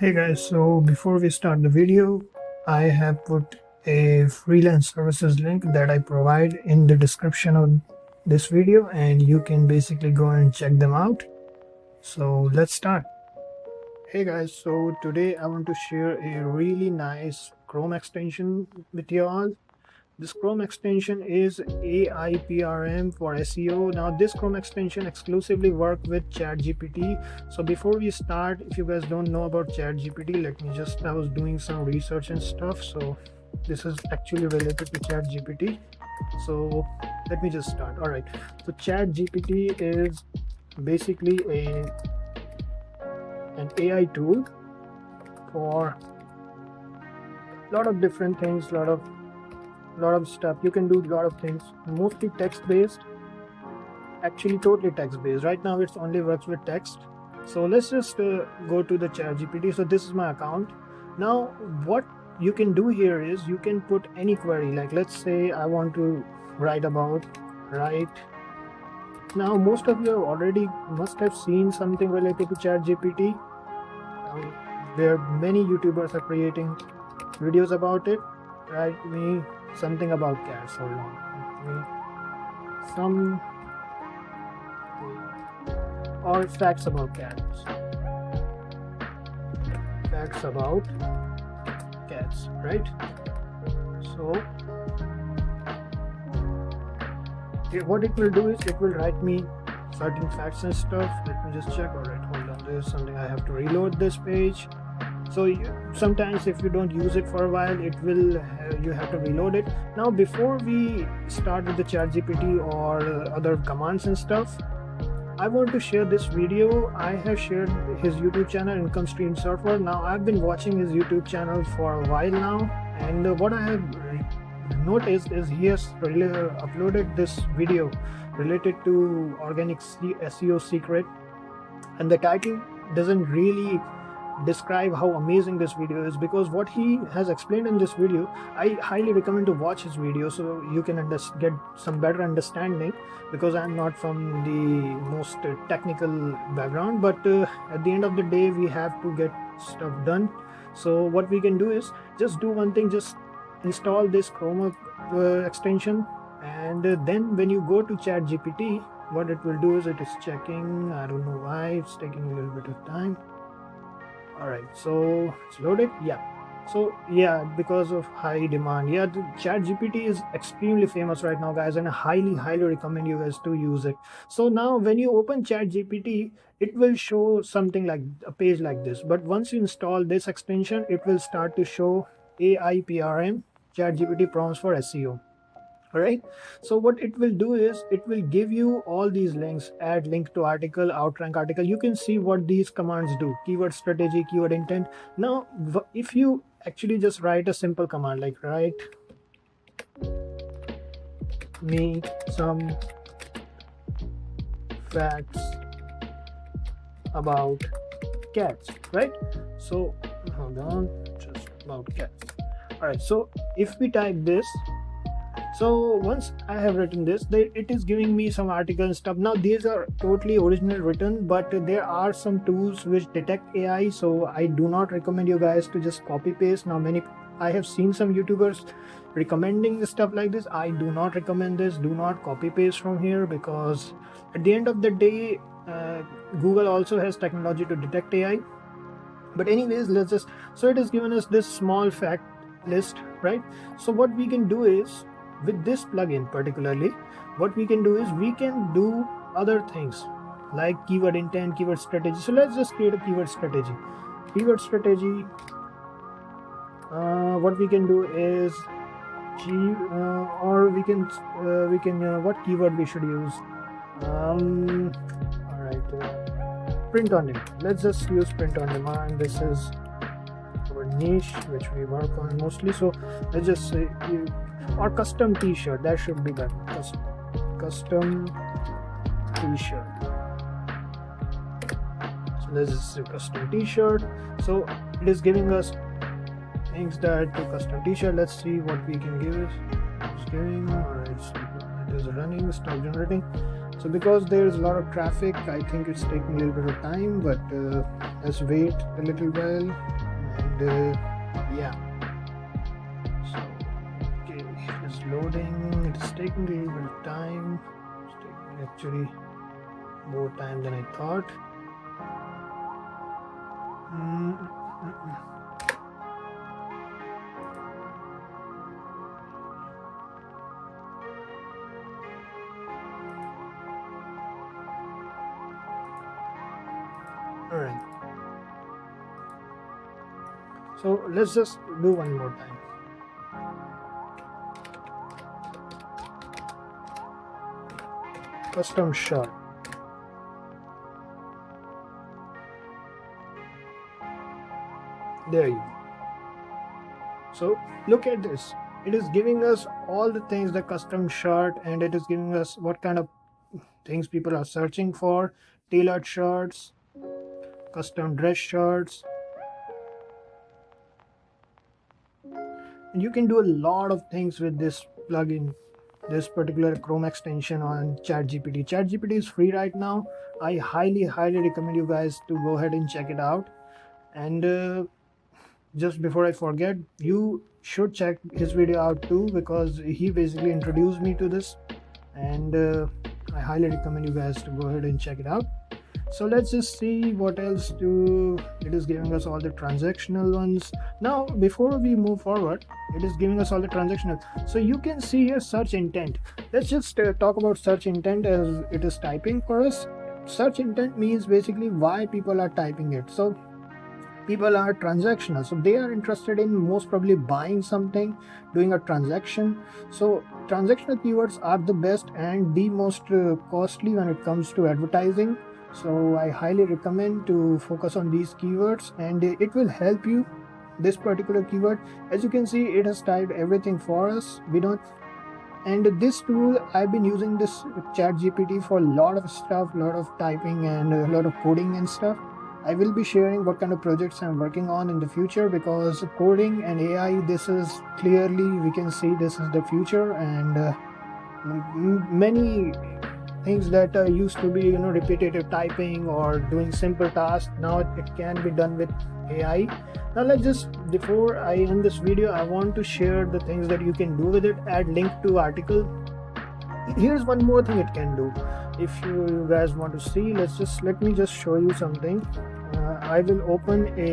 Hey guys, so before we start the video, I have put a freelance services link that I provide in the description of this video, and you can basically go and check them out. So let's start. Hey guys, so today I want to share a really nice Chrome extension with you all. This Chrome extension is AIPRM for SEO. Now this Chrome extension exclusively works with ChatGPT. So before we start, if you guys don't know about ChatGPT, I was doing some research and stuff. So this is actually related to ChatGPT. So let me just start. All right. So ChatGPT is basically an AI tool for a lot of different things, lot of stuff. You can do a lot of things, mostly text based, actually totally text based. Right now it's only works with text. So let's just go to the ChatGPT. So this is my account. Now what you can do here is you can put any query, like let's say I want to write about now. Most of you already must have seen something related to ChatGPT. There many YouTubers are creating videos about it. Write me something about cats. Hold on. Some or facts about cats. Facts about cats, right? So what it will do is it will write me certain facts and stuff. Let me just check. All right, hold on. There's something I have to reload this page. So sometimes if you don't use it for a while, it will you have to reload it. Now before we start with the ChatGPT or other commands and stuff, I want to share this video. I have shared his YouTube channel, Income Stream Surfer. Now I've been watching his YouTube channel for a while now, and what I have noticed is he has really uploaded this video related to organic SEO secret, and the title doesn't really describe how amazing this video is, because what he has explained in this video, I highly recommend to watch his video so you can get some better understanding, because I'm not from the most technical background, but at the end of the day we have to get stuff done. So what we can do is just do one thing, just install this Chrome extension, and then when you go to ChatGPT, what it will do is it is checking. I don't know why it's taking a little bit of time. All right, so it's loaded. So because of high demand, the ChatGPT is extremely famous right now, guys, and I highly recommend you guys to use it. So now when you open ChatGPT, it will show something like a page like this, but once you install this extension, it will start to show AIPRM, ChatGPT prompts for SEO. All right, so what it will do is it will give you all these links: add link to article, outrank article. You can see what these commands do: keyword strategy, keyword intent. Now if you actually just write a simple command like write me some facts about cats, right? So hold on, just about cats. All right, so if we type this, so once I have written this, it is giving me some articles and stuff. Now these are totally original written, but there are some tools which detect AI, so I do not recommend you guys to just copy paste. Now I have seen some YouTubers recommending stuff like this. I do not recommend this. Do not copy paste from here, because at the end of the day, Google also has technology to detect AI. But anyways, so it has given us this small fact list, right? So what we can do is, with this plugin particularly, what we can do is we can do other things like keyword intent, keyword strategy. So let's just create a keyword strategy. What we can do is what keyword we should use. All right, print on demand. Let's just use print on demand. This is our niche which we work on mostly. So let's just say or custom t-shirt, that should be better. Custom t-shirt. So let's just say custom t-shirt. So it is giving us things that to custom t-shirt. Let's see what we can give it. It's giving. All right, so it is running, stop generating. So because there is a lot of traffic, I think it's taking a little bit of time, but let's wait a little while. And yeah, so okay, it's loading. It's taking a little bit of time. It's taking actually more time than I thought. All right. So let's just do one more time. Custom shot. There you go. So look at this. It is giving us all the things, the custom shot, and it is giving us what kind of things people are searching for. Tailored shirts, custom dress shirts. And you can do a lot of things with this plugin, this particular Chrome extension on ChatGPT. ChatGPT is free right now. I highly recommend you guys to go ahead and check it out. And just before I forget, you should check his video out too, because he basically introduced me to this, and I highly recommend you guys to go ahead and check it out. So let's just see what else it is giving us all the transactional ones. Now before we move forward, it is giving us all the transactional. So you can see here search intent. Let's just talk about search intent as it is typing for us. Search intent means basically why people are typing it. So people are transactional, so they are interested in most probably buying something, doing a transaction. So transactional keywords are the best and the most costly when it comes to advertising. So I highly recommend to focus on these keywords, and it will help you. This particular keyword, as you can see, it has typed everything for us. And this tool, I've been using this ChatGPT for a lot of stuff, a lot of typing and a lot of coding and stuff. I will be sharing what kind of projects I'm working on in the future, because coding and AI, this is clearly, we can see this is the future, and many things that used to be repetitive typing or doing simple tasks, now it can be done with AI. Now let's just, before I end this video, I want to share the things that you can do with it. Add link to article. Here's one more thing it can do. If you guys want to see, let me just show you something. I will open a